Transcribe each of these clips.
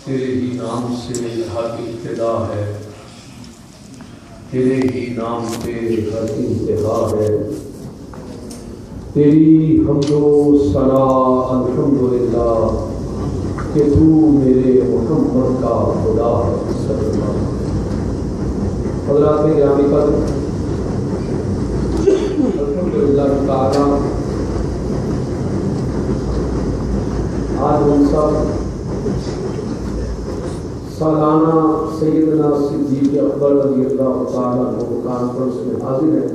تیرے ہی نام سے ہر ابتدا ہے، تیرے ہی نام پہ ہر انتہا ہے، تیری حمد و ثنا الحمدللہ کہ تو میرے محمد کا خدا ہے صلی اللہ علیہ وسلم۔ حضرات گرامی قدر، الحمدللہ تعالیٰ آج ہم سب سالانہ سیدنا صدیق اکبر رضی اللہ تعالیٰ عنہ کانفرنس میں حاضر ہیں،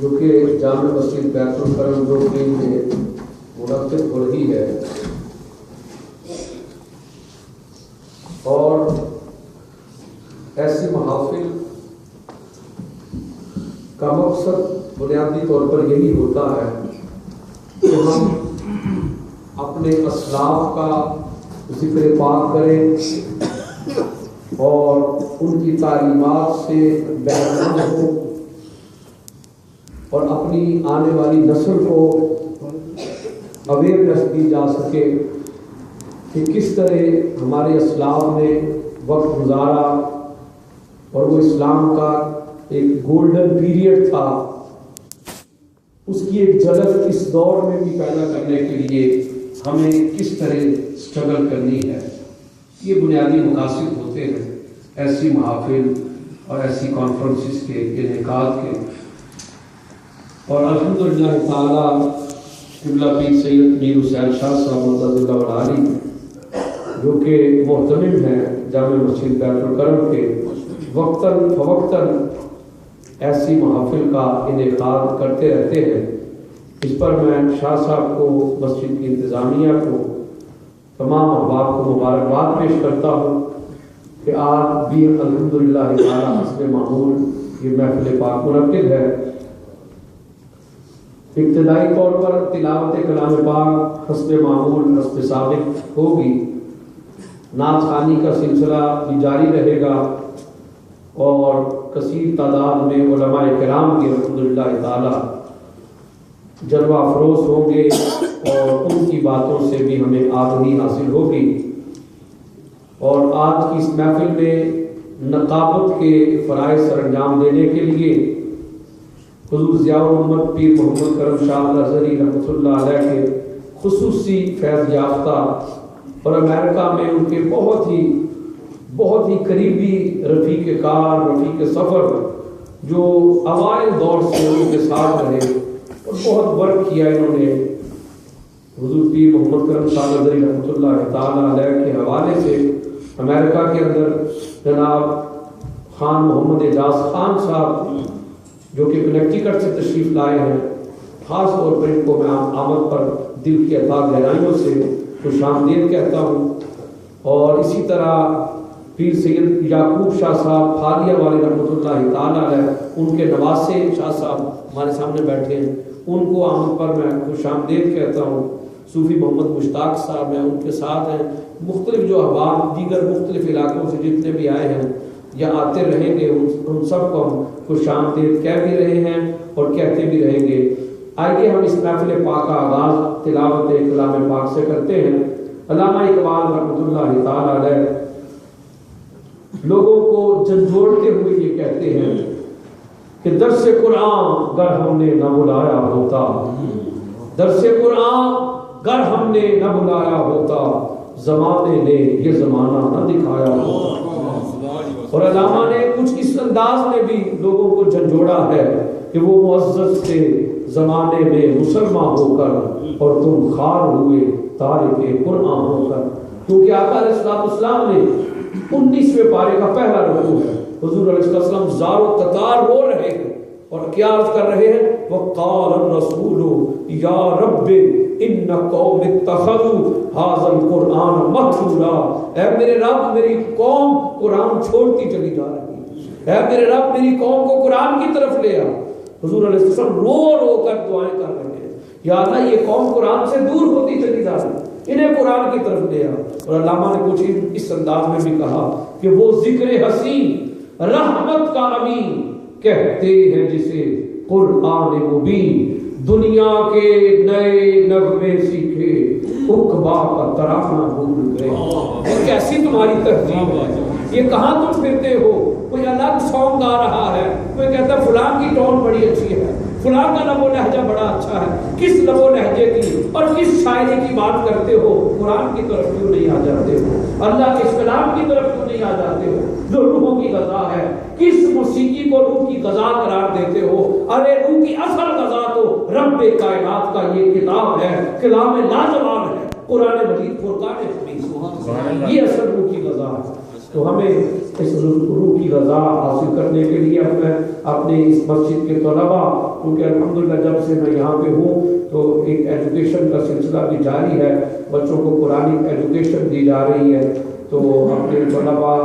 جو کہ جامع مسجد بیت الکرم جوکری میں منعقد ہو رہی ہے، اور ایسی محافل کا مقصد بنیادی طور پر یہی ہوتا ہے کہ ہم اپنے اسلاف کا ذکر پاک کریں اور ان کی تعلیمات سے بہرمند ہوں، اور اپنی آنے والی نسل کو اویئرنیس دی جا سکے کہ کس طرح ہمارے اسلاف نے وقت گزارا، اور وہ اسلام کا ایک گولڈن پیریڈ تھا، اس کی ایک جھلک اس دور میں بھی پیدا کرنے کے لیے ہمیں کس طرح اسٹرگل کرنی ہے۔ یہ بنیادی مقاصد ہوتے ہیں ایسی محافل اور ایسی کانفرنسز کے انعقاد کے، اور الحمدللہ تعالیٰ قبلہ پیر سید میر حسین شاہ صاحب مدد اللہ علی جو کہ محتمم ہیں جامع مسجد بیت الکرم کے، وقتاً فوقتاً ایسی محافل کا انعقاد کرتے رہتے ہیں۔ اس پر میں شاہ صاحب کو، مسجد کی انتظامیہ کو، تمام احباب کو مبارکباد پیش کرتا ہوں کہ آج بھی الحمدللہ تعالیٰ حسب معمول یہ محفل پاک منعقد ہے۔ ابتدائی طور پر تلاوت کلام پاک حسب معمول حسب سابق ہوگی، نعت خوانی کا سلسلہ بھی جاری رہے گا، اور کثیر تعداد میں علماء کرام کے الحمدللہ تعالیٰ جلوہ افروز ہوں گے، اور ان کی باتوں سے بھی ہمیں آگہی حاصل ہوگی۔ اور آج کی اس محفل میں نقابت کے فرائض سر انجام دینے کے لیے حضور ضیاء الامت پیر محمد کرم شاہ الازہری رحمۃ اللہ علیہ کے خصوصی فیض یافتہ اور امریکہ میں ان کے بہت ہی قریبی رفیق کار، رفیق سفر، جو اوائل دور سے ان کے ساتھ رہے اور بہت ورک کیا انہوں نے، حضور پیر محمد کرم شاہ الازہری رحمۃ اللہ تعالیٰ علیہ کے حوالے سے امریکہ کے اندر جناب خان محمد اعجاز خان صاحب جو کہ کنیکٹیکٹ سے تشریف لائے ہیں، خاص طور پر ان کو میں آمد پر دل کی اتھاہ گہرائیوں سے خوش آمدید کہتا ہوں۔ اور اسی طرح پیر سید یعقوب شاہ صاحب پھالیہ والے رحمۃ اللہ تعالیٰ علیہ، ان کے نواسے شاہ صاحب ہمارے سامنے بیٹھے ہیں، ان کو آمد پر میں خوش آمدید کہتا ہوں۔ صوفی محمد مشتاق صاحب ہیں، ان کے ساتھ ہیں، مختلف جو احباب دیگر مختلف علاقوں سے جتنے بھی آئے ہیں یا آتے رہیں گے، ان سب کو ہم خوش آمدید کہہ بھی رہے ہیں اور کہتے بھی رہیں گے۔ آئیے ہم اس محفل پاک کا آغاز تلاوت کلام پاک سے کرتے ہیں۔ علامہ اقبال رحمۃ اللہ تعالیٰ علیہ لوگوں کو جھنجھوڑتے ہوئے یہ کہتے ہیں کہ درس قرآن گر ہم نے نہ بلایا ہوتا، درس قرآن گر ہم نے نہ بلایا ہوتا، زمانے نے یہ زمانہ نہ دکھایا ہوتا۔ اور علامہ نے کچھ اس انداز میں بھی لوگوں کو جھنجھوڑا ہے کہ وہ معزز تھے زمانے میں مسلمان ہو کر، اور تم خار ہوئے تارک قرآن ہو کر۔ کیونکہ آقا علیہ السلام نے 19ویں پارے کا پہلا رکوع ہے، حضور علیہ السلام زار و تتار رو رہے ہیں اور کیا عرض کر رہے ہیں؟ وَقَالَ الرَّسُولُ يَا رَبِّ إِنَّ قَوْمِ اتَّخَذُوا هَذَا الْقُرْآنَ مَهْجُورًا۔ اے میرے رب، میری قوم قرآن چھوڑتی چلی جا رہی ہے، اے میرے رب میری قوم کو قرآن کی طرف لے آ۔ حضور علیہ السلام رو رو کر دعائیں کر رہے ہیں، یا اللہ یہ قوم قرآن سے دور ہوتی چلی جا رہی ہے، انہیں قرآن کی طرف لے آ۔ اور علامہ نے کچھ اس انداز میں بھی کہا کہ وہ ذکر حسین رحمت کا امین کہتے ہیں جسے قرآن مبین، دنیا کے نئے نغمے سیکھے عقبا کا ترانہ بھول گئے. یہ کیسی تمہاری تہذیب ہے؟ یہ کہاں تم پھرتے ہو؟ کوئی الگ سانگ آ رہا ہے، کوئی کہتا ہے فلاں کی ٹون بڑی اچھی ہے، فلاں کا لب و لہجہ بڑا اچھا ہے. کس لب و لہجے کی اور کس شاعری کی بات کرتے ہو؟ قرآن کی طرف کیوں نہیں آ جاتے ہو؟ اللہ کے کلام کی طرف کیوں نہیں آ جاتے ہو جو روحوں کی غذا ہے؟ کس موسیقی کو روح کی غذا قرار دیتے ہو؟ ارے روح کی اصل غذا تو رب کائنات کا یہ کتاب ہے، کلام لاجواب ہے، قرآن مجید، فرقان حمید. یہ اصل روح کی غذا ہے. تو ہمیں اس روح کی غذا حاصل کرنے کے لیے اپنے اس مسجد کے طلباء، کیونکہ الحمدللہ جب سے میں یہاں پہ ہوں تو ایک ایجوکیشن کا سلسلہ بھی جاری ہے، بچوں کو قرآن ایجوکیشن دی جا رہی ہے. تو اپنے طلباء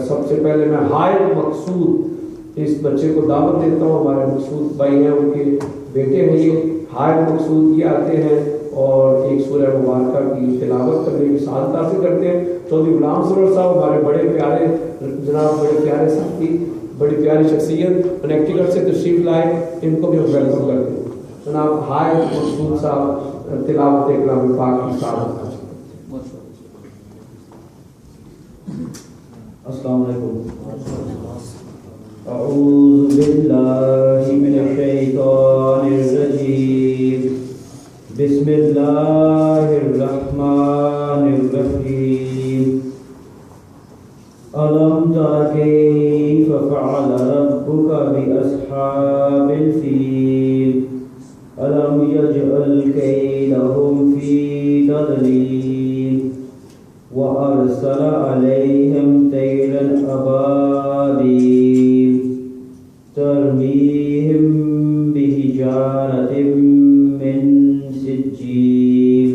سب سے پہلے میں حائد مقصود اس بچے کو دعوت دیتا ہوں. ہمارے مقصود بھائی ہیں، ان کے بیٹے ہیں یہ حائد مقصود. یہ آتے ہیں اور ایک سورہ مبارکہ کی تلاوت کرنے کی سعادت حاصل کرتے ہیں. چودھری غلام سرور صاحب ہمارے بڑے پیارے جناب، بڑے پیارے ساتھی، بڑی پیاری شخصیت کنیکٹیکٹ سے تشریف لائے، ان کو بھی ہم ویلکم کرتے ہیں. جناب حائد مقصود صاحب تلاوت کلام پاک کی سعادت حاصل. السلام علیکم. اعوذ باللہ من الشیطان الرجیم. بسم اللہ الرحمن الرحیم. ألم تر كيف فعل ربك بأصحاب الفيل ألم يجعل كيدهم في تضليل وأرسل عليهم طيرا أبابيل ترميهم بحجارة من سجيل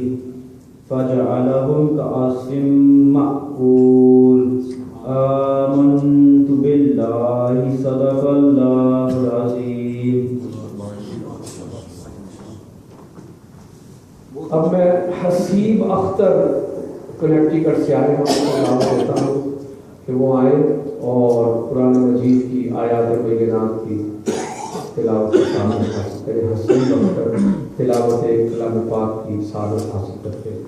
فجعلهم كعصف مأكول. آمنت بالله صدق الله العظيم. اب میں حسیب اختر کنیکٹیکٹ سے آئے ہیں، دیتا ہوں کہ وہ آئے اور قرآن مجید کی آیات بینات کی تلاوت کریں. حسیب اختر تلاوت کلام پاک کی سعادت حاصل کرتے ہیں.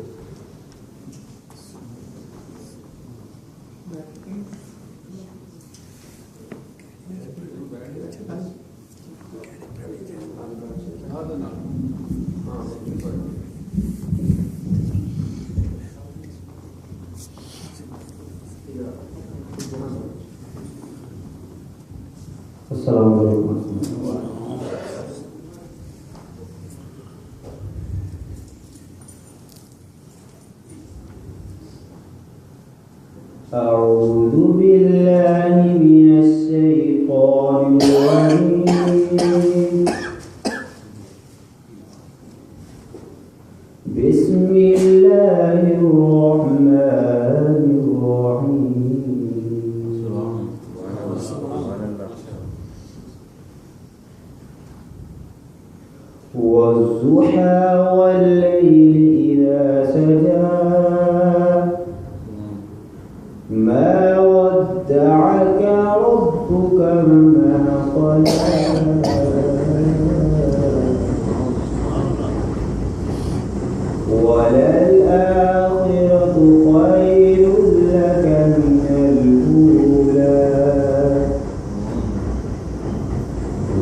السلام علیکم. أعوذ بالله من الشيطان الرجيم. بسم الله الرحمن الرحيم. والضحى والليل إذا سجى ما ودعك ربك وما قلى وللآخرة خير لك من الأولى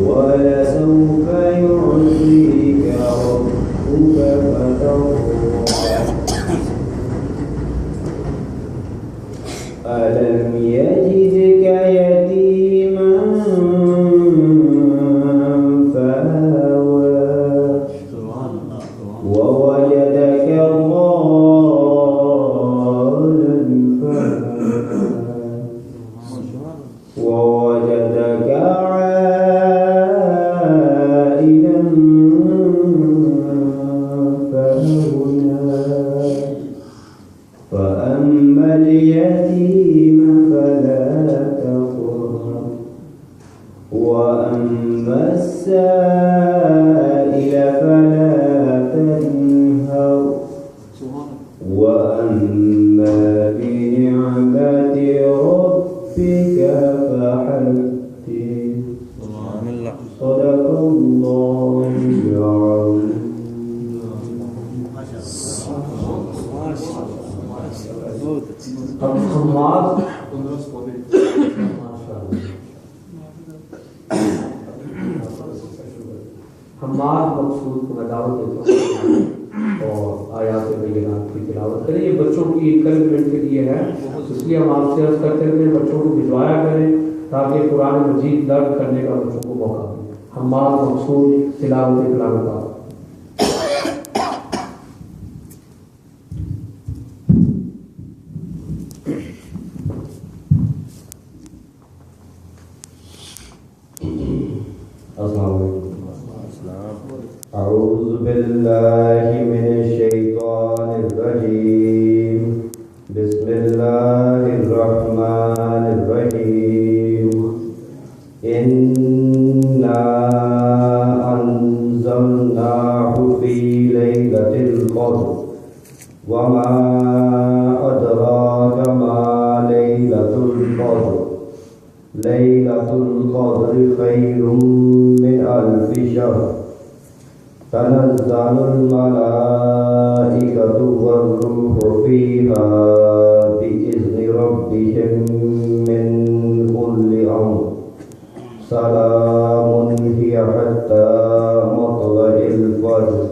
ولسوف يعطيك ربك فترضى. ألم يجدك يتيما فآوى ووجدك ضالا فهدى ووجدك عائلا فأغنى فأما اليتيم فلا تقهر وأما السائل فلا تنهر وأما بنعمة ربك فحدث. صدق الله العظيم. اب حماد مقصود کو میں دعوت دیتا ہوں اور آیات بینات کی تلاوت کریں. یہ بچوں کی انکریجمنٹ کے لیے ہے، اس لیے ہم آپ سے عرض کرتے ہیں بچوں کو بھجوایا کریں تاکہ قرآن مجید درد کرنے کا بچوں کو موقع ملے. حماد مقصود تلاوت کلام پاک. السلام علیکم. اعوذ باللہ من الشیطان الرجیم. بسم اللہ الرحمن الرحیم. انا انزلناہ فی لیلۃ القدر وما ادراک ما لیلۃ القدر. لیلۃ القدر خیر من الف شہر. تنزل الملائکة والروح فیہا بإذن ربهم من كل أمر. سلام هي حتى مطلع الفجر.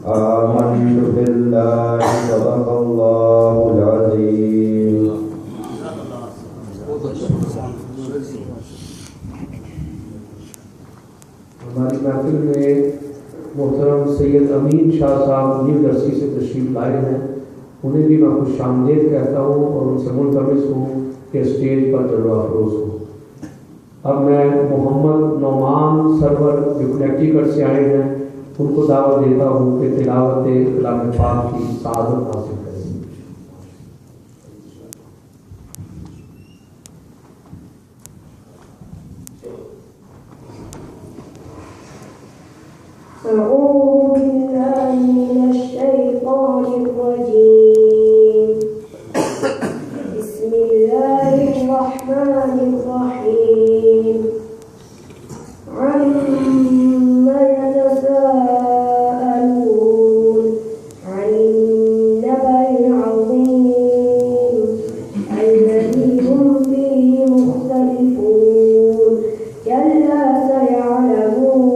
آمنت بالله صدق الله العظيم. ہماری محفل میں محترم سید امین شاہ صاحب نیو جرسی سے تشریف لائے ہیں. انہیں بھی میں خوش آمدید کہتا ہوں اور ان سے ملتمس ہوں کہ اسٹیج پر جلوہ افروز ہوں. اب میں محمد نعمان سرور جو کنیکٹیکٹ سے آئے ہیں ان کو دعوت دیتا ہوں کہ تلاوت کلام پاک کی سعادت حاصل کریں. أعوذ بالله من الشيطان الرجيم. بسم الله الرحمن الرحيم. عما يتساءلون عن النبأ العظيم الذي هم فيه مختلفون. كلا سيعلمون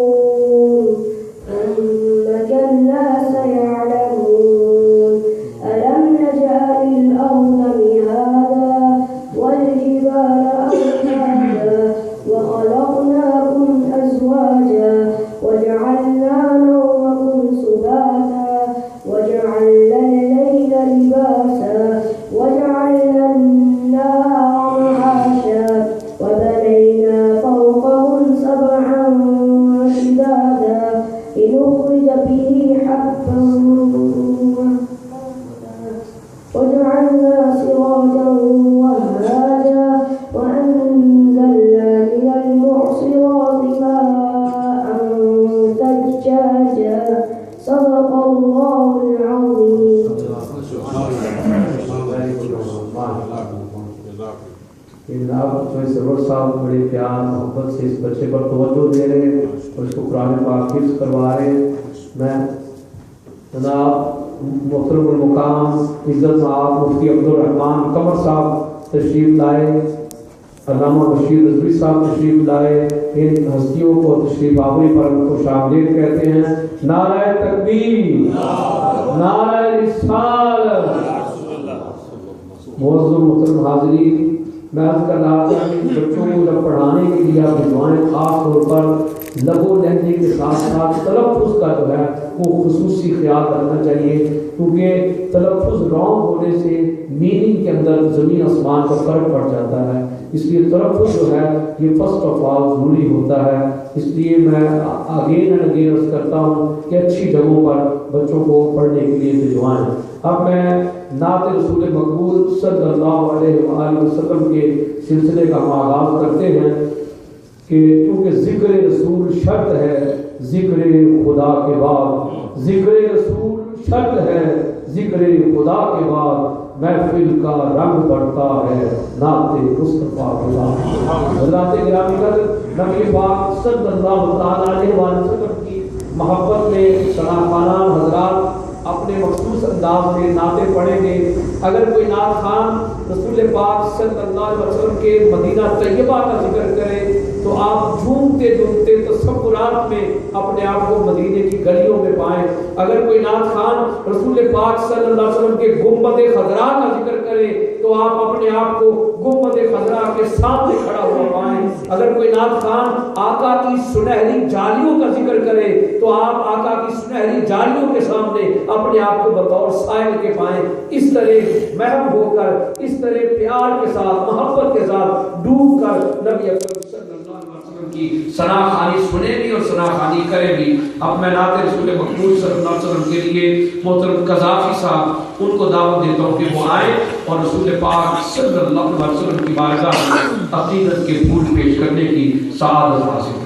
سرور صاحب بڑے پیار محبت سے اس بچے پر توجہ دے رہے ہیں اور اس کو قرآن پاک حفظ کروا رہے ہیں. میں جناب محترم المقام عزت صاحب مفتی عبدالرحمان قمر صاحب تشریف لائے، علامہ بشیر رضوی صاحب تشریف لائے. ان ہستیوں کو تشریف آوری پر خوش آمدید کہتے ہیں. نعرہ تکبیر، نعرہ رسالت. معزز محترم حاضرین، میں عرض کر رہا تھا کہ بچوں کو جب پڑھانے کے لیے آپ بھجوائیں خاص طور پر لغو لہجے کے ساتھ ساتھ تلفظ کا جو ہے وہ خصوصی خیال رکھنا چاہیے، کیونکہ تلفظ رانگ ہونے سے میننگ کے اندر زمین آسمان کا فرق پڑ جاتا ہے. اس لیے تلفظ جو ہے یہ فرسٹ آف آل ضروری ہوتا ہے. اس لیے میں اگین اینڈ اگین عرض کرتا ہوں کہ اچھی جگہوں پر بچوں کو پڑھنے کے لیے بھجوائیں. اب میں نعت رسول مقبول صلی اللہ علیہ وآلہ وسلم کے سلسلے کا ہم آغاز کرتے ہیں کہ کیونکہ ذکر رسول شرط ہے ذکر خدا کے بعد. ذکر رسول شرط ہے ذکر خدا کے بعد. محفل کا رنگ بڑھتا ہے نعت مصطفیٰ کے بعد. حضرات گرامی قدر نبی پاک صلی اللہ علیہ وسلم کی محبت میں شناخوانان حضرات اپنے مخصوص انداز میں نعتیں پڑھیں گے. اگر کوئی نعت خان رسول پاک صلی اللہ علیہ وسلم کے مدینہ طیبہ کا ذکر کرے تو آپ جھومتے جھومتے تصورات میں اپنے آپ کو مدینے کی گلیوں میں پائیں. اگر کوئی نعت خان رسول پاک صلی اللہ علیہ وسلم کے گنبد خضراء کا ذکر کرے تو آپ اپنے آپ کو گنبد خضراء کے سامنے کھڑا ہوا پائیں. اگر کوئی نعت خان آقا کی سنہری جالیوں کا ذکر کرے تو آپ آقا کی سنہری جالیوں کے سامنے اپنے آپ کو بطور سائل کے پائیں. اس طرح محب ہو کر، اس طرح پیار کے ساتھ، محبت کے ساتھ ڈوب کر نبی اکرم صلی اللہ علیہ وسلم کی ثنا خوانی سنے بھی اور ثنا خوانی کرے بھی. اب میں نعت رسول مقبول صلی اللہ علیہ وسلم کے لیے محترم قذافی صاحب ان کو دعوت دیتا ہوں کہ وہ آئیں اور رسول پاک صلی اللہ علیہ وسلم کی بارگاہ میں عقیدت کے پھول پیش کرنے کی سعادت حاصل کریں.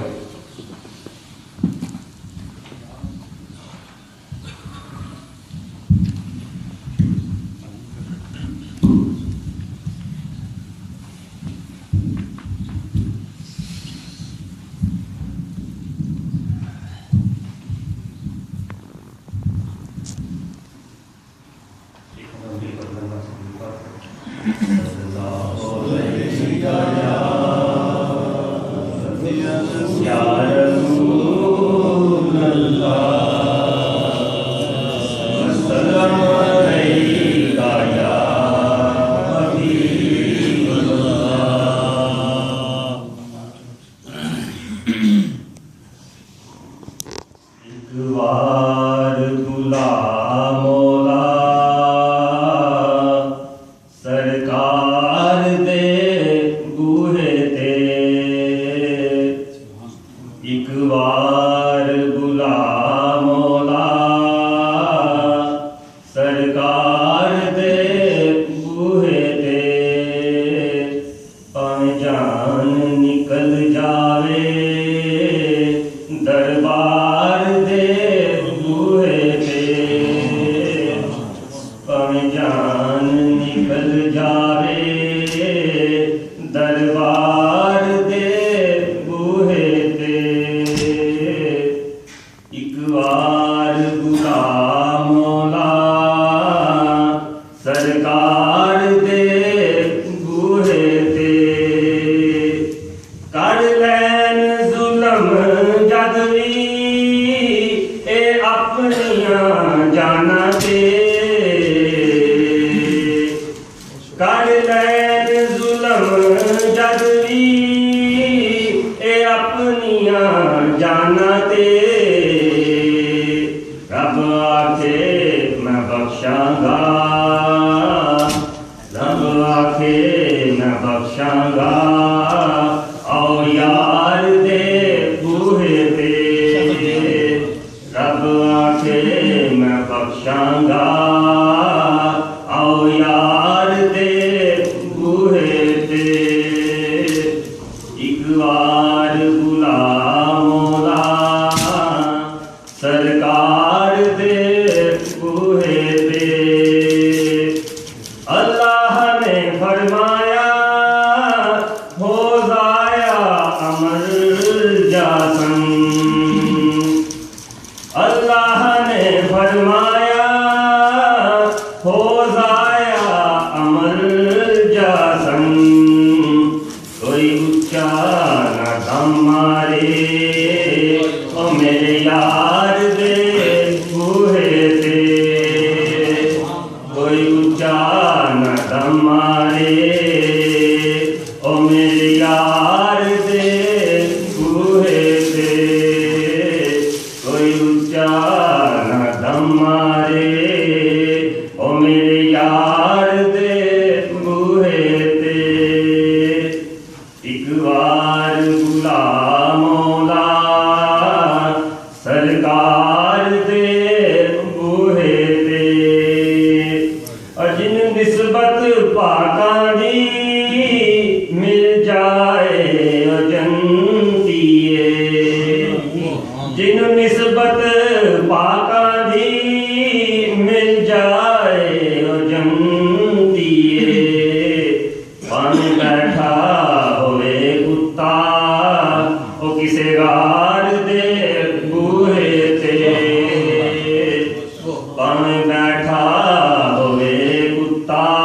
بیٹھا ہوئے کتا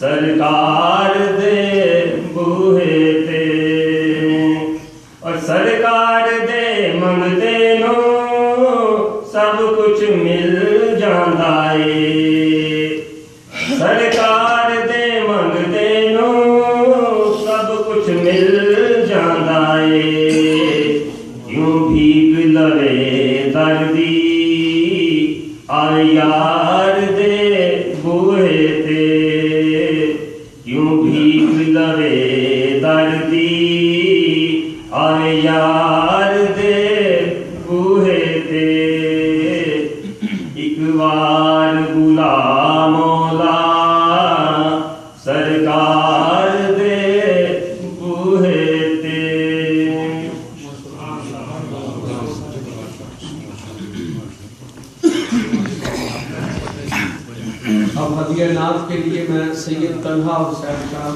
سرکار دے بوہے تے اور سرکار دے منگتے نو سب کچھ مل جاندا اے سرکار دے منگتے نو سب کچھ مل جاندا اے کیوں بھیک لوے دردی آئے یار دے بوہے تے کیوں بھیک لوے دردی آئے یار دے بوہے تے ایک بار بلا مولا سرکار دے بوہے تے اب ہدیہ نعت کے لیے میں سید طلحہ حسین شاہ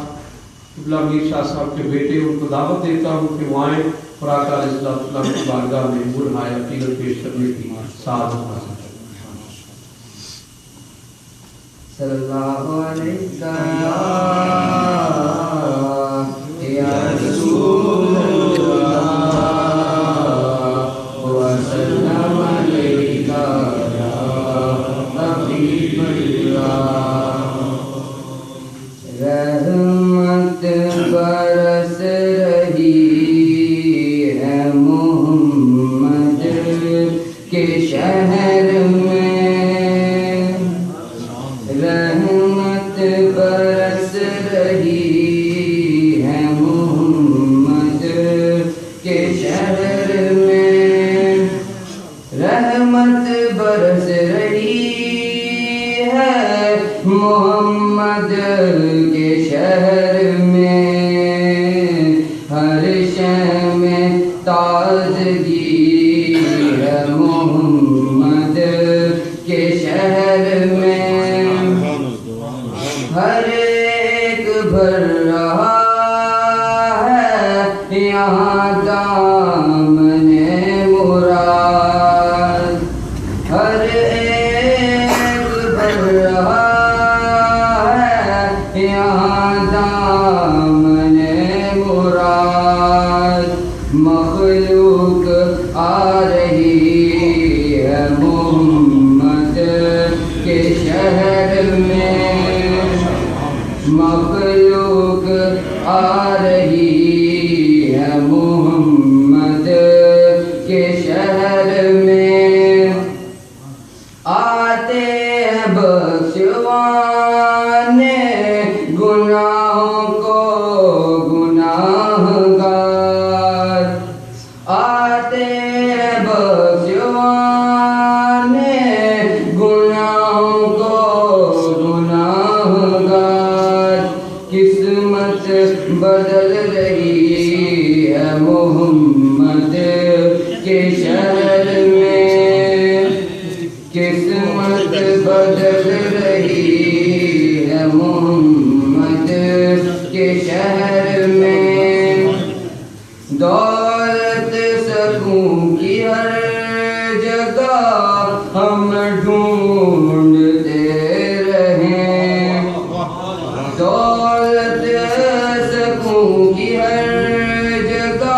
قبلہ میر شاہ صاحب کے بیٹے ان کو دعوت دیتا ہوں کہ وہ آئیں اور آقا علیہ السلام کی بارگاہ میں برہائے عقیدت پیش کرنے کی سعادت حاصل کریں۔ صلی اللہ علیہ یا رسول اللہ وسلم علیک یا حبیب اللہ رحمت برس رہی ہے محمد کے شہر میں رحمت برس رہی ہے محمد کے شہر میں رحمت برس رہی ہے محمد کے شہر میں ہر شے میں تازگی ہے محمد کے شہر میں ہر ایک بھر رہا ہے یہاں دامن مراد ہر ایک بھر رہا ہے یہاں دامن مراد مخلوق آ رہی ہے محمد کے شہر میں مخلوق آ رہی ہے محمد کے شہر میں آتے ہیں بخشوانے گناہوں کو گناہ گار آتے ہیں بخشوانے گناہوں کو گناہ گار قسمت بدل رہی ہے محمد کے شہر میں قسمت بدل رہی ہے محمد کے شہر میں دولت سکون کی ہر جگہ ہم ڈھونڈتے رہیں دولت سکون کی ہر جگہ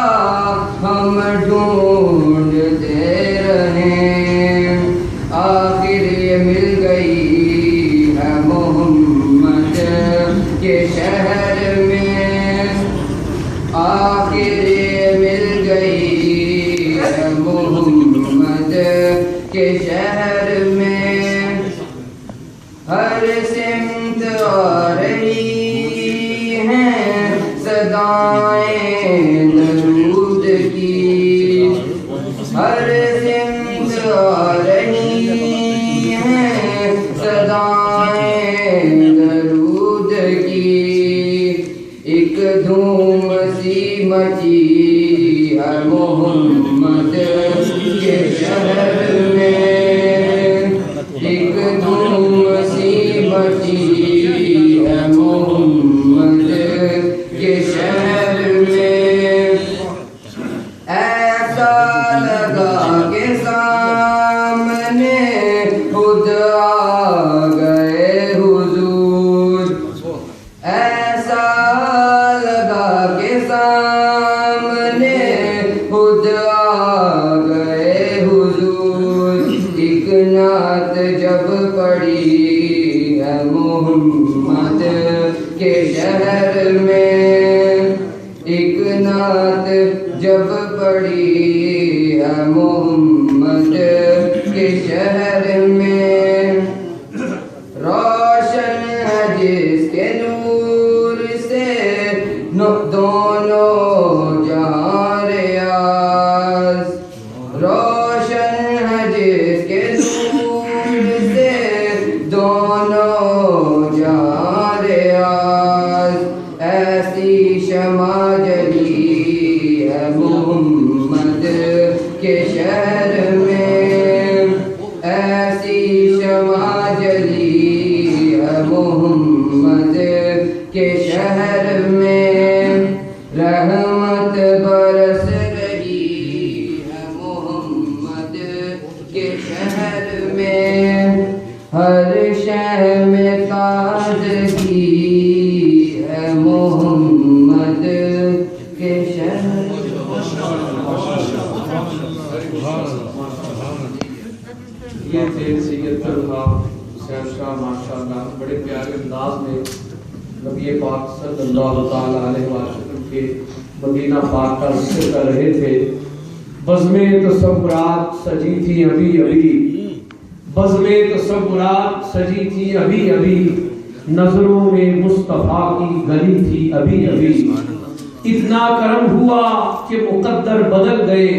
ہم ڈھونڈتے رہیں آخر یہ مل گئی ہے محمد کے شہر میں آخر یہ مل گئی ہے محمد کے شہر میں ہر سمت آ رہی ہیں صدائیں درود کی ہر سمت آ رہی ہیں صدائیں درود کی ایک دھوم سی مچی ہے محمد کے شہر میں ایک دھوم سی مچی ہے محمد کے شہر میں ایسا لگا کے سامنے خود آ گئے حضور ایسا لگا کہ سامنے خود آ گئے حضور. ایک نعت جب پڑھی ہے محمد کے شہر میں، ایک نعت جب پڑھی ہے محمد کے شہر میں، روشن ہے جس کے نور سے دونوں جہاں ریاض، روشن ہے جس کے نور سے دونوں جہاں ریاض. ایسی شمع جلی ہے محمد کے شہر میں، ایسی شمع جلی ہے محمد کے شہر میں، رحمت برس رہی ہے محمد کے شہر میں، ہر شے میں تازگی ہے محمد کے شہر میں. یہ تھے سید طلحہ حسین شاہ ماشاءاللہ، بڑے پیارے انداز میں نبی پاک صلی اللہ تعالیٰ علیہ وسلم کے مدینہ پاک کا ذکر کر رہے تھے. بزمیں تصورات سجی تھی ابھی ابھی، بزمیں تصورات سجی تھی ابھی ابھی، نظروں میں مصطفیٰ کی گلی تھی ابھی ابھی. اتنا کرم ہوا کہ مقدر بدل گئے،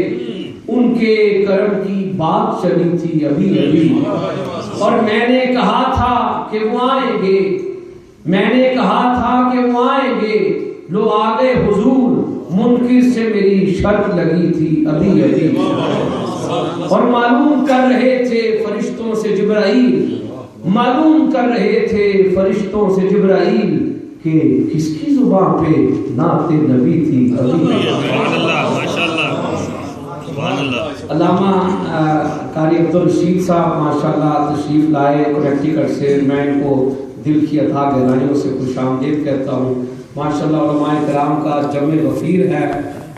ان کے کرم کی بات چلی تھی ابھی ابھی. اور میں نے کہا تھا کہ وہ آئیں گے، میں نے کہا تھا کہ وہ آئیں گے، لو آ گئے حضور، منکر سے میری شرط لگی تھی ابھی ابھی. اور معلوم کر رہے تھے فرشتوں سے جبرائیل، معلوم کر رہے تھے فرشتوں سے جبرائیل کہ کس کی زبان پہ نعت نبی تھی ابھی. علامہ قاری عبدالرشید صاحب ماشاءاللہ تشریف لائے کنیکٹیکٹ سے. میں ان کو دل کی اتھا گہرائیوں سے خوش آمدید کہتا ہوں. ماشاءاللہ علماء کرام کا جمع غفیر ہے،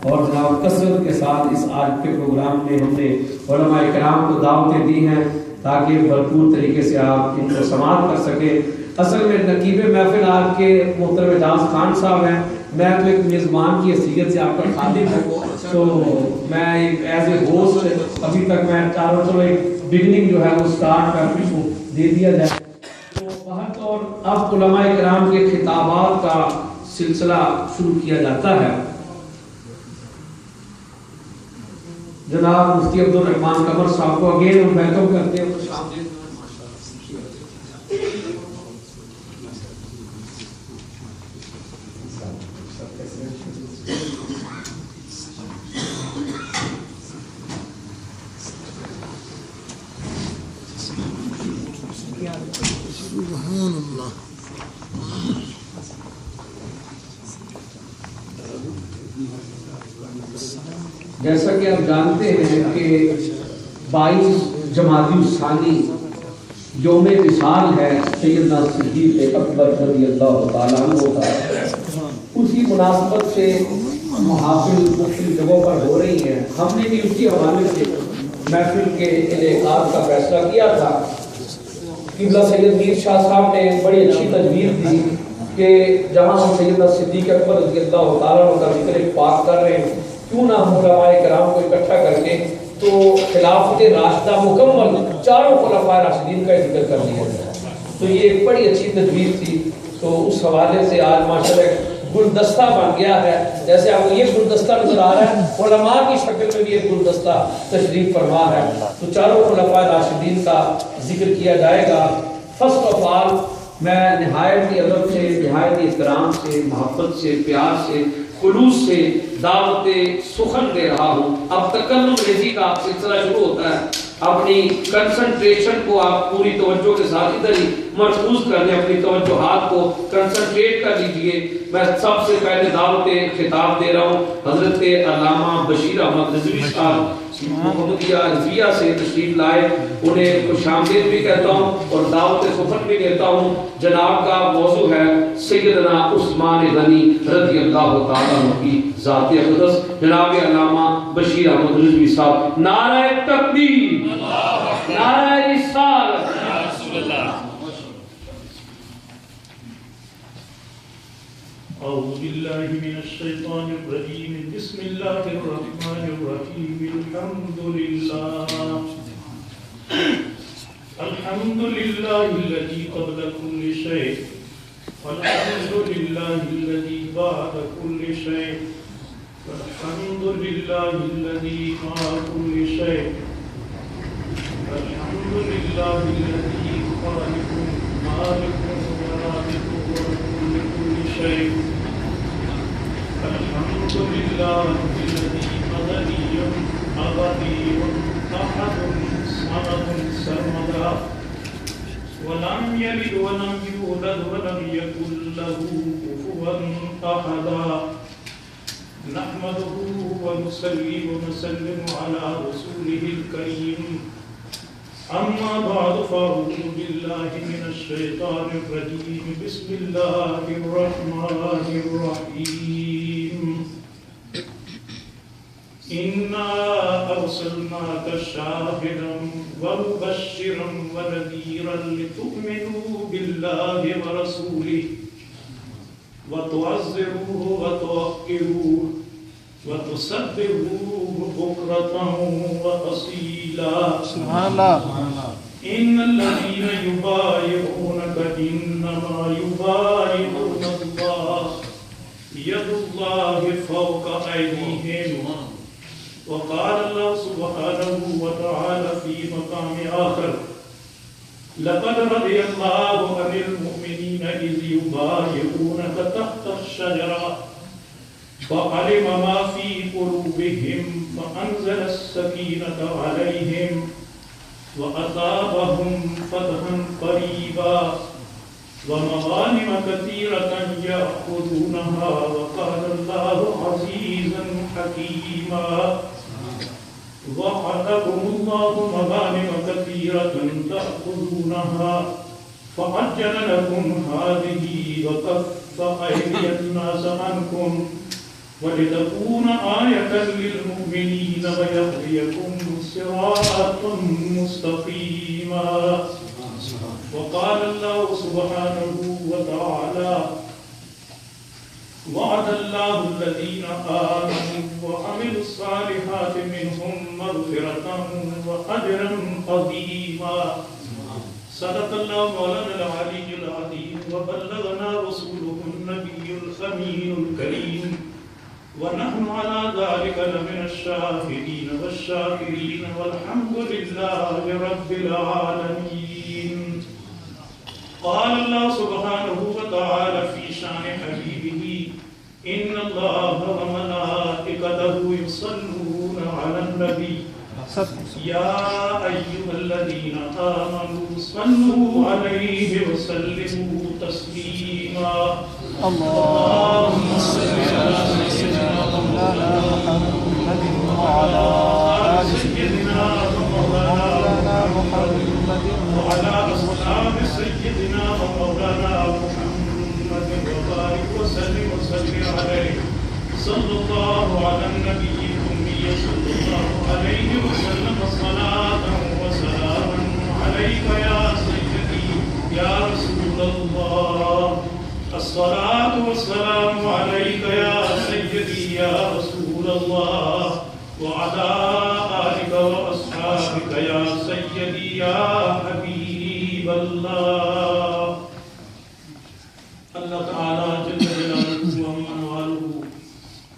اور جناب کثرت کے ساتھ اس آج کے پروگرام میں ہم نے علماء کرام کو دعوتیں دی ہیں تاکہ بھرپور طریقے سے آپ ان کو سماعت کر سکیں. اصل میں نقیب محفل آپ کے محترم اعجاز خان صاحب ہیں. میں تو ایک میزبان کی حیثیت سے آپ کا خادم ہوں، تو میں ایز اے ہوسٹ ابھی تک میں چاروں چلو ایک بگننگ جو ہے وہ سٹارٹ کر کو دے دیا جائے. تو بہت اور اب علماء کرام کے خطابات کا سلسلہ شروع کیا جاتا ہے. جناب مفتی عبدالرحمان قمر صاحب کو اگین ہم ویلکم کرتے ہیں. خوش آمدید. جیسا کہ آپ جانتے ہیں کہ 22 جمادی الثانی یوم وصال ہے سیدنا صدیق اکبر رضی اللہ تعالیٰ عنہ کا. اسی مناسبت سے محافل مختلف جگہوں پر ہو رہی ہیں. ہم نے بھی اسی حوالے سے محفل کے انعقاد کا فیصلہ کیا تھا. قبلہ سید میر شاہ صاحب نے بڑی اچھی تجویز دی کہ جہاں ہم سیدنا صدیق اکبر رضی اللہ تعالیٰ عنہ کا ذکر پاک کر رہے ہیں، کیوں نہ علماء کرام کو اکٹھا کر کے تو خلافت راشدہ مکمل چاروں خلفاء راشدین کا ذکر کر دیا جائے. تو یہ ایک بڑی اچھی تجویز تھی. تو اس حوالے سے آج ماشاءاللہ گلدستہ بن گیا ہے. جیسے آپ کو یہ گلدستہ نظر آ رہا ہے، علماء کی شکل میں بھی ایک گلدستہ تشریف فرما ہے. تو چاروں خلفاء راشدین کا ذکر کیا جائے گا. فرسٹ آف آل میں نہایت ہی ادب سے، نہایت ہی احترام سے، محبت سے، پیار سے، خلوص سے دعوت سخن دے رہا ہوں. اب تکلم ریزی کا سلسلہ شروع ہوتا ہے. اپنی کنسنٹریشن کو آپ پوری توجہ کے ساتھ ادھر ہی مرکوز کر لیں، اپنی توجہات کو کنسنٹریٹ کر لیجئے. میں سب سے پہلے دعوت خطاب دے رہا ہوں حضرت علامہ بشیر احمد رضوی صاحب محمدیہ رضویہ سے تشریف لائے، انہیں خوش آمدید بھی کہتا ہوں اور دعوت سخن بھی دیتا ہوں۔ جناب کا موضوع ہے سیدنا عثمان غنی رضی اللہ تعالیٰ عنہ کی ذات اقدس۔ جناب علامہ بشیر احمد رضوی صاحب، نعرہ تکبیر، نعرہ رسالت۔ أعوذ بالله من الشيطان الرجيم بسم الله الرحمن الرحيم الحمد لله الذي قبل كل شيء والحمد لله الذي بعد كل شيء والحمد لله الذي مع كل شيء والحمد لله الذي خالق مالك ورازق وكل كل شيء الحمد لله الذي مدني أبدي أحد صمد سرمدا ولم يلد ولم يولد ولم يكن له كفوا أحدا نحمده ونصلي ونسلم على رسوله الكريم أما بعد فأعوذ بالله من الشيطان الرجيم بسم الله الرحمن الرحيم إنا أرسلناك شاهدا ومبشرا ونذيرا لتؤمنوا بالله ورسوله وتعزروه وتوقروه وتسبحوه بكرة وأصيلا سبحان الله إن الذين يبايعونك إنما يبايعون الله يد الله فوق أيديهم وقال الله سبحانه وتعالى في مقام آخر لقد رضي الله عن المؤمنين إذ يبايعونك تحت الشجرة فعلم ما في قلوبهم فأنزل السكينة عليهم وأصابهم فتحا قريبا ومغانم كثيرة يأخذونها وقال الله عزيزا حكيما وعدكم الله مغانم كثيرة تأخذونها فعجل لكم هذه وكف أيدي الناس عنكم ولتكون آية للمؤمنين ويهديكم صراطا مستقيما وقال الله سبحانه وتعالى وعد الله الذين آمنوا وعملوا الصالحات منهم مغفرة وأجرا عظيما صدق الله مولانا العلي العظيم وبلغنا رسوله النبي الأمين الكريم ونحن على ذلك لمن الشاهدين والشاكرين والحمد لله رب العالمين قال الله سبحانه وتعالى في شان حبيبه إن الله وملائكته يصلون على النبي يا أيها الذين آمنوا صلوا عليه وسلموا تسليما اللهم صل على سيدنا محمد وعلى آل سيدنا ومولانا محمد وعلى أصحاب سيدنا ومولانا محمد وبارك وسلم عليه صلى الله على النبي الأمي صلى الله عليه وسلم صلاة وسلاما عليك يا سيدي يا رسول الله الصلاة والسلام عليك يا سيدي يا رسول الله وعلى آلك وأصحابك يا سيدي يا حبيب الله اللہ تعالی جل جلالہ ومن والہ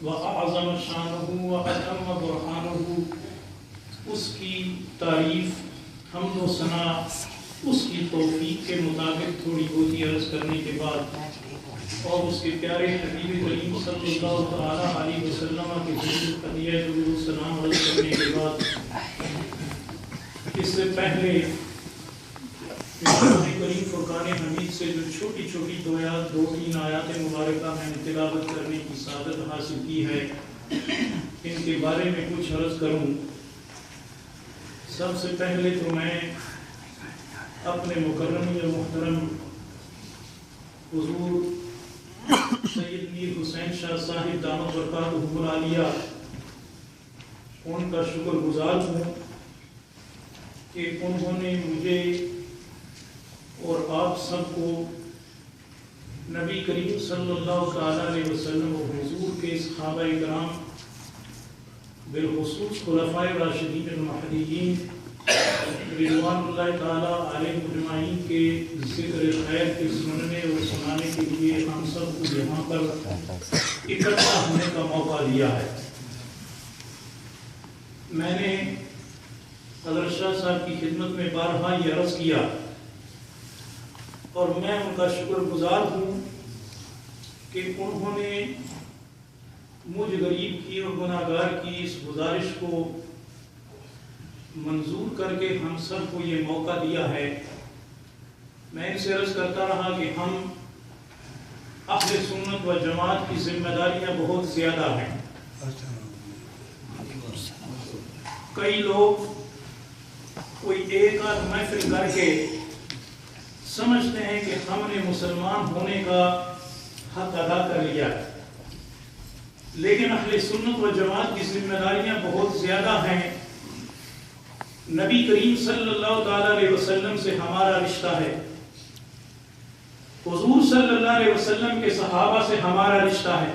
وأعظم شانہ وأتم برہانہ، اس کی تعریف حمد و ثنا اس کی توفیق کے مطابق تھوڑی بہت عرض کرنے کے بعد اور اس کے پیارے حبیب کریم صلی اللہ تعالی علیہ وسلم کے حضور قدیہ درود و سلام عرض کرنے کے بعد اس سے پہلے قرآن کریم فرقان حمید سے جو چھوٹی چھوٹی دو تین آیات مبارکہ میں نے تلاوت کرنے کی سعادت حاصل کی ہے، ان کے بارے میں کچھ عرض کروں۔ سب سے پہلے تو میں اپنے مکرم یا محترم حضور سید میر حسین شاہ صاحب دامت برکاتہ العالیہ ان کا شکر گزار ہوں کہ انہوں نے مجھے اور آپ سب کو نبی کریم صلی اللہ تعالیٰ علیہ وسلم و حضور کے صحابہ کرام بالخصوص خلفائے راشدین المہدیین رضوان اللہ تعالیٰ علیہ اجمعین کے ذکر خیر کے سننے اور سنانے کے لیے ہم سب کو یہاں پر اکٹھا ہونے کا موقع دیا ہے۔ میں نے حضرت شاہ صاحب کی خدمت میں بارہا یہ عرض کیا اور میں ان کا شکر گزار ہوں کہ انہوں نے مجھ غریب کی اور گناہگار کی اس گزارش کو منظور کر کے ہم سب کو یہ موقع دیا ہے۔ میں ان سے عرض کرتا رہا کہ ہم اہل سنت و جماعت کی ذمہ داریاں بہت زیادہ ہیں۔ کئی لوگ کوئی ایک آدھ محفل کر کے سمجھتے ہیں کہ ہم نے مسلمان ہونے کا حق ادا کر لیا ہے، لیکن اہل سنت و جماعت کی ذمہ داریاں بہت زیادہ ہیں۔ نبی کریم صلی اللہ تعالیٰ علیہ وسلم سے ہمارا رشتہ ہے، حضور صلی اللہ علیہ وسلم کے صحابہ سے ہمارا رشتہ ہے،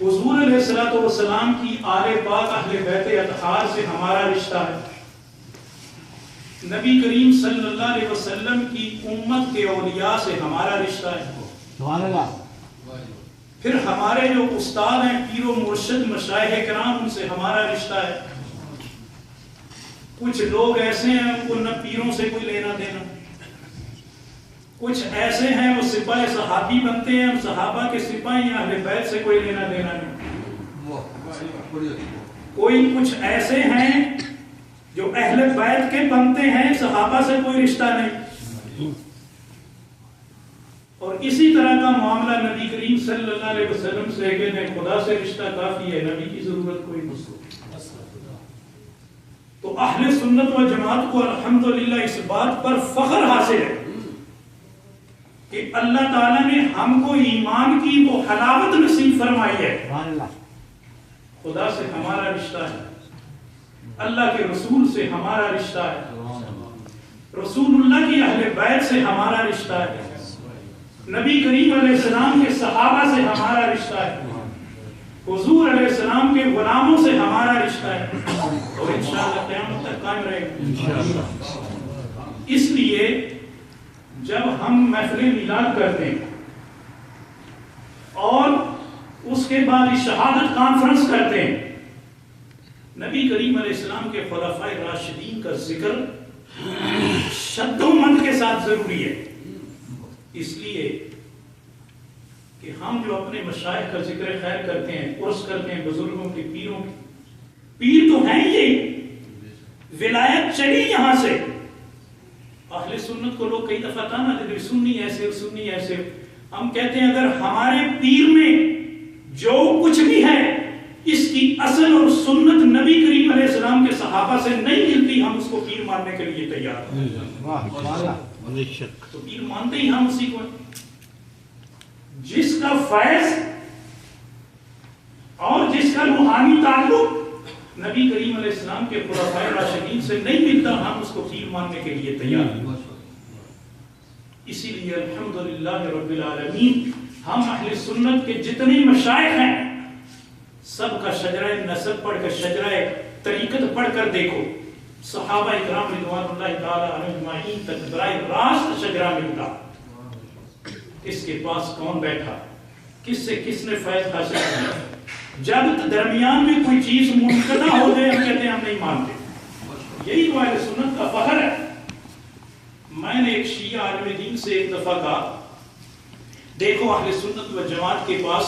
حضور علیہ السلام کی آل پاک اہل بیت اطہار سے ہمارا رشتہ ہے، نبی کریم صلی اللہ علیہ وسلم کی امت کے اولیاء سے ہمارا رشتہ ہے، پھر ہمارے جو استاد ہیں پیر و مرشد مشائخ کرام ان سے ہمارا رشتہ ہے۔ کچھ لوگ ایسے ہیں ان کو نہ پیروں سے کوئی لینا دینا، کچھ ایسے ہیں وہ سپاہی صحابی بنتے ہیں، صحابہ کے سپاہی اہل بیت سے کوئی لینا دینا نہیں۔ کوئی کچھ ایسے ہیں جو اہل بیت کے بنتے ہیں، صحابہ سے کوئی رشتہ نہیں۔ اور اسی طرح کا معاملہ نبی کریم صلی اللہ علیہ وسلم سے کہ خدا سے رشتہ کافی ہے، نبی کی ضرورت کوئی نہیں۔ تو اہل سنت و جماعت کو الحمدللہ اس بات پر فخر حاصل ہے کہ اللہ تعالیٰ نے ہم کو ایمان کی وہ حلاوت نصیب فرمائی ہے۔ خدا سے ہمارا رشتہ ہے، اللہ کے رسول سے ہمارا رشتہ ہے، رسول اللہ کی اہل بیت سے ہمارا رشتہ ہے، نبی کریم علیہ السلام کے صحابہ سے ہمارا رشتہ ہے، حضور علیہ السلام کے غلاموں سے ہمارا رشتہ ہے، اور انشاءاللہ قیامت تک قائم رہے گا۔ اس لیے جب ہم محفل میلاد کرتے ہیں اور اس کے بعد شہادت کانفرنس کرتے ہیں، نبی کریم علیہ السلام کے خلفائے راشدین کا ذکر شد و مد کے ساتھ ضروری ہے، اس لیے کہ ہم جو اپنے مشائخ کا ذکر خیر کرتے ہیں، عرس کرتے ہیں بزرگوں کے، پیروں کے، پیر تو ہیں یہ، ولایت چلی یہاں سے۔ اہل سنت کو لوگ کئی دفعہ تانا دیتے سنی ایسے سنی ایسے، ہم کہتے ہیں اگر ہمارے پیر میں جو کچھ بھی ہے اس کی اصل اور سنت نبی کریم علیہ السلام کے صحابہ سے نہیں ملتی، ہم اس کو پیر ماننے کے لیے تیار ہیں۔ تو پیر مانتے ہی ہم اسی کو، جس کا فیض اور جس کا روحانی تعلق نبی کریم علیہ السلام کے خلفائے راشدین سے نہیں ملتا، ہم اس کو پیر ماننے کے لیے تیار ہیں۔ اسی لیے الحمدللہ رب العالمین ہم اہل سنت کے جتنے مشائخ ہیں سب کا شجرہ نسب پڑھ کر، شجرہ طریقت پڑھ کر دیکھو، صحابہ اکرام رضوان اللہ تعالی علیہم اجمعین تک براہ راست شجرہ ملتا، کس کے پاس کون بیٹھا، کس سے کس نے فیض حاصل کیا۔ جب درمیان میں کوئی چیز منقطع ہو جائے ہم کہتے ہیں ہم نہیں مانتے۔ یہی تو اہل سنت کا فخر ہے۔ میں نے ایک شیعہ عالم دین سے ایک دفعہ کہا، دیکھو اہل سنت و جماعت کے پاس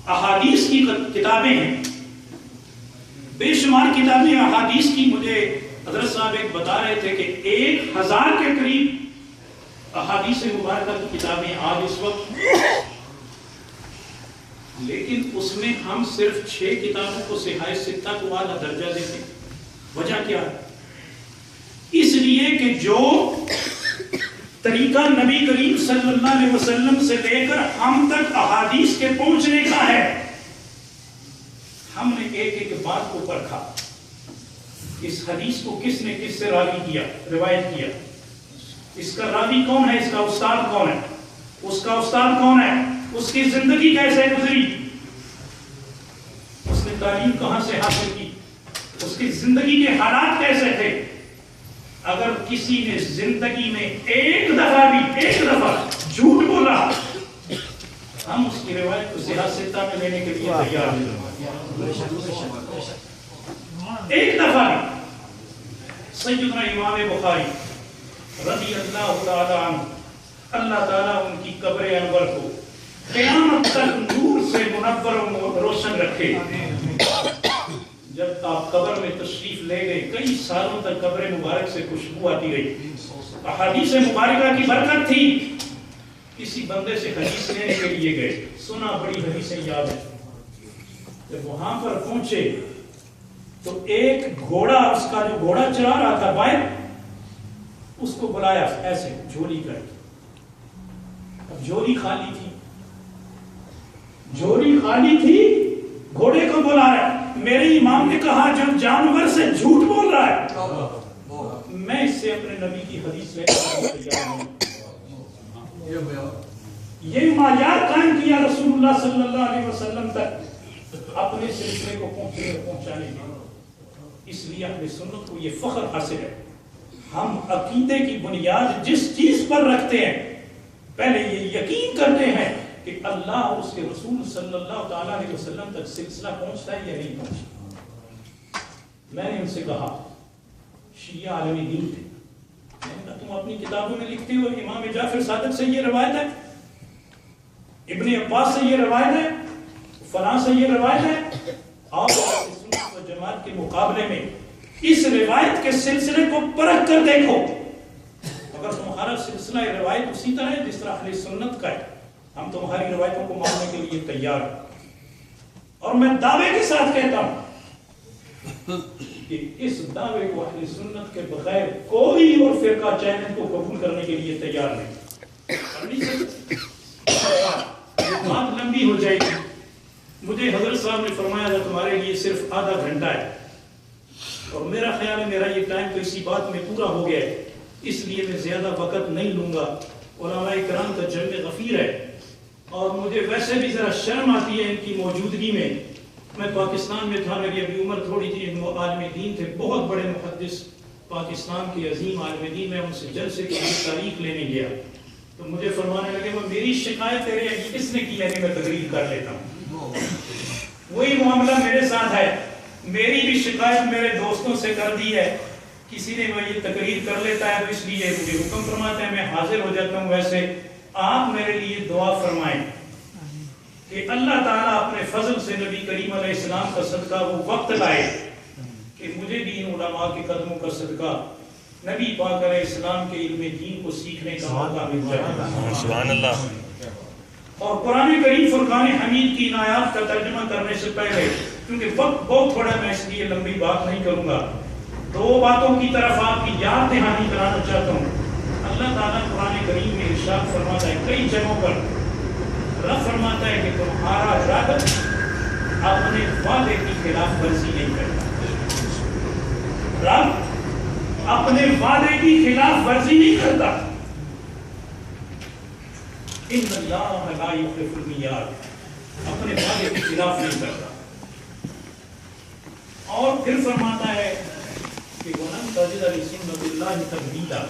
احادیث کی کتابیں ہیں، بے شمار کتابیں احادیث کی۔ مجھے حضرت صاحب ایک بتا رہے تھے کہ 1000 کے قریب احادیث مبارکہ کی کتابیں آج اس وقت، لیکن اس میں ہم صرف 6 کتابوں کو صحیح ستہ کو اعلیٰ درجہ دیتے ہیں۔ وجہ کیا ہے؟ اس لیے کہ جو طریقہ نبی کریم صلی اللہ علیہ وسلم سے لے کر ہم تک احادیث کے پہنچنے کا ہے، ہم نے ایک ایک بات کو پرکھا. اس حدیث کو کس نے کس سے راوی کیا، روایت کیا، اس کا راوی کون ہے، اس کا استاد کون ہے، اس کا استاد کون ہے، اس کی زندگی کیسے گزری، اس نے تعلیم کہاں سے حاصل کی، اس کی زندگی کے حالات کیسے تھے. اگر کسی نے زندگی میں ایک دفعہ جھوٹ بولا، ہم اس کی روایت کو صحت ستہ میں لینے کے لیے تیار ہیں. ایک دفعہ سیدنا امام بخاری رضی اللہ تعالی عنہ، اللہ تعالیٰ ان کی قبر انور کو قیامت تک نور سے منور و روشن رکھے. جب آپ قبر میں تشریف لے گئے، کئی سالوں تک قبر مبارک سے خوشبو آتی رہی. احادیث مبارکہ کی برکت تھی. کسی بندے سے حدیث لینے کے لیے گئے، سنا بڑی حدیثیں یاد ہے. جب وہاں پر پہنچے تو ایک گھوڑا، اس کا جو گھوڑا چلا رہا تھا بائیں، اس کو بلایا ایسے جھولی کر کے. اب جھولی خالی تھی، گھوڑے کو بلا رہا ہے. میرے امام نے کہا جو جانور سے جھوٹ بول رہا ہے، میں اس سے اپنے نبی کی حدیث لینے ہوں. یہ معیار قائم کیا رسول اللہ صلی اللہ علیہ وسلم تک اپنے سلسلے کو پہنچانے کے. اس لیے اپنی سنت کو یہ فخر حاصل ہے. ہم عقیدے کی بنیاد جس چیز پر رکھتے ہیں، پہلے یہ یقین کرتے ہیں کہ اللہ اور اس کے رسول صلی اللہ تعالیٰ علیہ وسلم تک سلسلہ پہنچتا ہے یا نہیں پہنچتا. میں نے ان سے کہا، شیعہ عالم دین تھے، میں نے کہا تم اپنی کتابوں میں لکھتے ہو امام جعفر صادق سے یہ روایت ہے، ابن عباس سے یہ روایت ہے، فلاں سے یہ روایت ہے. آپ سنت و جماعت کے مقابلے میں اس روایت کے سلسلے کو پرکھ کر دیکھو. اگر تمہارا سلسلہ روایت اسی طرح ہے جس طرح اہل سنت کا ہے، ہم تمہاری روایتوں کو ماننے کے لیے تیار ہیں. اور میں دعوے کے ساتھ کہتا ہوں کہ اس دعوے کو اہل سنت کے بغیر کوئی اور فرقہ چیلنج کو قبول کرنے کے لیے تیار نہیں. بات لمبی ہو جائے گی. مجھے حضرت صاحب نے فرمایا تھا تمہارے لیے صرف آدھا گھنٹہ ہے، اور میرا خیال ہے میرا یہ ٹائم تو اسی بات میں پورا ہو گیا ہے، اس لیے میں زیادہ وقت نہیں لوں گا. علماء کرام کا جمع غفیر ہے، اور مجھے ویسے بھی ذرا شرم آتی ہے ان کی موجودگی میں. میں پاکستان میں تھا، میری ابھی عمر تھوڑی تھی، وہ عالم دین تھے، بہت بڑے محدث پاکستان کے عظیم عالم دین. میں ان سے جلسے کی تاریخ لینے گیا تو مجھے فرمانے لگے وہ میری شکایت تیرے کس نے کی ہے کہ میں تقریر کر لیتا ہوں. وہی معاملہ میرے ساتھ ہے. میری بھی شکایت میرے دوستوں سے کر دی ہے، کسی نے وہ یہ تقریر کر لیتا ہے تو اس لیے مجھے حکم فرماتا ہے میں حاضر ہو جاتا ہوں. ویسے آپ میرے لیے دعا فرمائیں کہ اللہ تعالیٰ اپنے فضل سے نبی کریم علیہ السلام کا صدقہ وہ وقت لائے کہ مجھے بھی ان علماء کے قدموں کا صدقہ نبی پاک علیہ السلام کے علم دین کو سیکھنے کا موقع مل جائے. سبحان اللہ. اور قرآن کریم فرقان حمید کی آیات کا ترجمہ کرنے سے پہلے، کیونکہ وقت بہت تھوڑا، میں اس لیے لمبی بات نہیں کروں گا، دو باتوں کی طرف آپ کی یاد دہانی کرانا چاہتا ہوں. اللہ تعالیٰ قرآن کریم میں ارشاد فرماتا ہے کئی جگہوں پر، رب فرماتا ہے کہ تمہارا رب اپنے وعدے کی خلاف ورزی نہیں کرتا. رب اپنے وعدے کی خلاف ورزی نہیں کرتا. ان اللہ لا یخلف المیعاد، اپنے وعدے کی خلاف نہیں کرتا. اور پھر فرماتا ہے کہ وَلَن تَجِدَ لِسُنَّتِ اللَّهِ تَبْدِيلًا،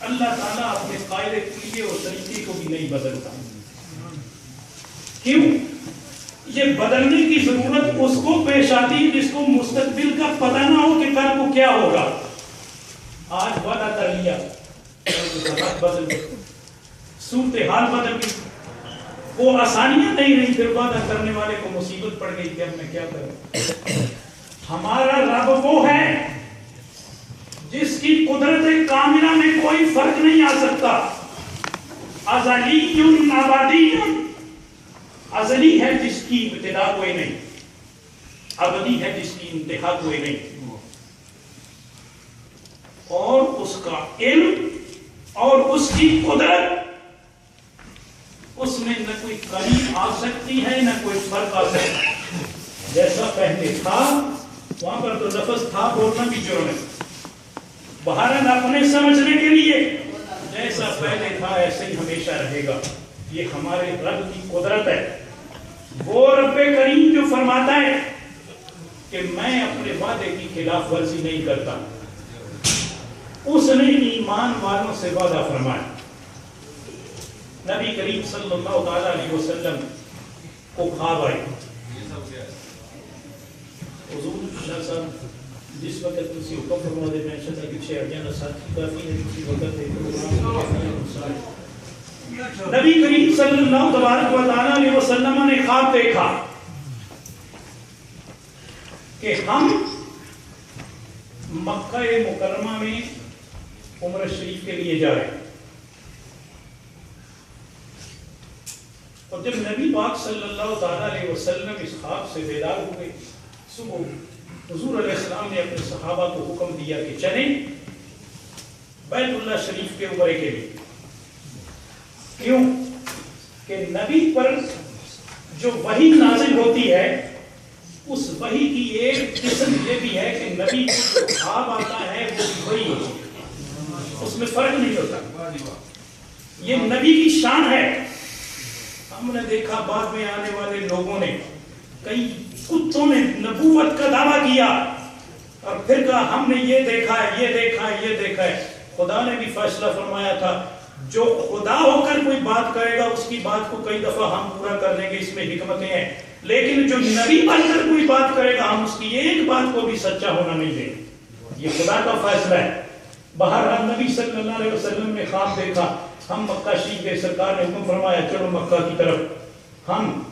اللہ تعالیٰ اپنے قاعدے کلیے اور طریقے کو بھی نہیں بدلتا. کیوں؟ یہ بدلنے کی ضرورت اس کو پیش آتی ہے جس کو مستقبل کا پتہ نہ ہو کہ کل کو کیا ہوگا. آج وعدہ کر لیا، بدل گئی، صورتحال بدل گئی، وہ آسانیاں نہیں رہی، پھر وعدہ کرنے والے کو مصیبت پڑ گئی کہ اب میں کیا کروں. ہمارا رب وہ ہے جس کی قدرت کاملہ میں کوئی فرق نہیں آ سکتا. ازلی ابدی، ازلی ہے جس کی ابتدا کوئی نہیں، ابدی ہے جس کی انتہا کوئی نہیں. اور اس کا علم اور اس کی قدرت، اس میں نہ کوئی کمی آ سکتی ہے نہ کوئی فرق آ سکتا ہے۔ جیسا پہلے تھا وہاں پر تو لفظ تھا بولنا بھی جرم ہے، بہرحال اپنے سمجھنے کے لیے جیسا پہلے تھا ایسے ہی ہمیشہ رہے گا۔ یہ ہمارے رب کی قدرت ہے۔ وہ رب کریم جو فرماتا ہے کہ میں اپنے وعدے کی خلاف ورزی نہیں کرتا، اس نے ایمان والوں سے وعدہ فرمایا۔ نبی کریم صلی اللہ تعالی علیہ وسلم کو خواب آئی، حضور اللہ صاحب جس وقت کسی حکم فرما دے مینشن ہے کہ اڑیاں ساتھی کافی ہے کسی وقت ہے نبی کریم صلی اللہ تبارک و تعالی علیہ وسلم نے خواب دیکھا کہ ہم مکہ مکرمہ میں عمرہ شریف کے لیے جا رہے ہیں، اور جب نبی پاک صلی اللہ تعالی علیہ وسلم اس خواب سے بیدار ہوئے، صبح حضور علیہ السلام نے اپنے صحابہ کو حکم دیا کہ چلیں بیت اللہ شریف کے عمرے کے لیے۔ کیوں کہ نبی پر جو وحی نازل ہوتی ہے اس وحی کی ایک قسم یہ بھی ہے کہ نبی کو جو خواب آتا ہے وہ وحی ہوتی ہے، اس میں فرق نہیں ہوتا، یہ نبی کی شان ہے۔ ہم نے دیکھا بعد میں آنے والے لوگوں نے، کئی کتوں نے نبوت کا دعویٰ کیا اور پھر کہا ہم نے یہ دیکھا ہے، یہ دیکھا ہے، یہ دیکھا ہے۔ خدا نے بھی فیصلہ فرمایا تھا جو خدا ہو کر کوئی بات کرے گا اس کی بات کو کئی دفعہ ہم پورا کر لیں گے، اس میں حکمتیں ہیں، لیکن جو نبی بن کر کوئی بات کرے گا ہم اس کی ایک بات کو بھی سچا ہونا نہیں دیں گے، یہ خدا کا فیصلہ ہے۔ بہرحال نبی صلی اللہ علیہ وسلم نے خواب دیکھا، ہم مکہ شریف کے، سرکار نے حکم فرمایا چلو مکہ کی طرف۔ ہم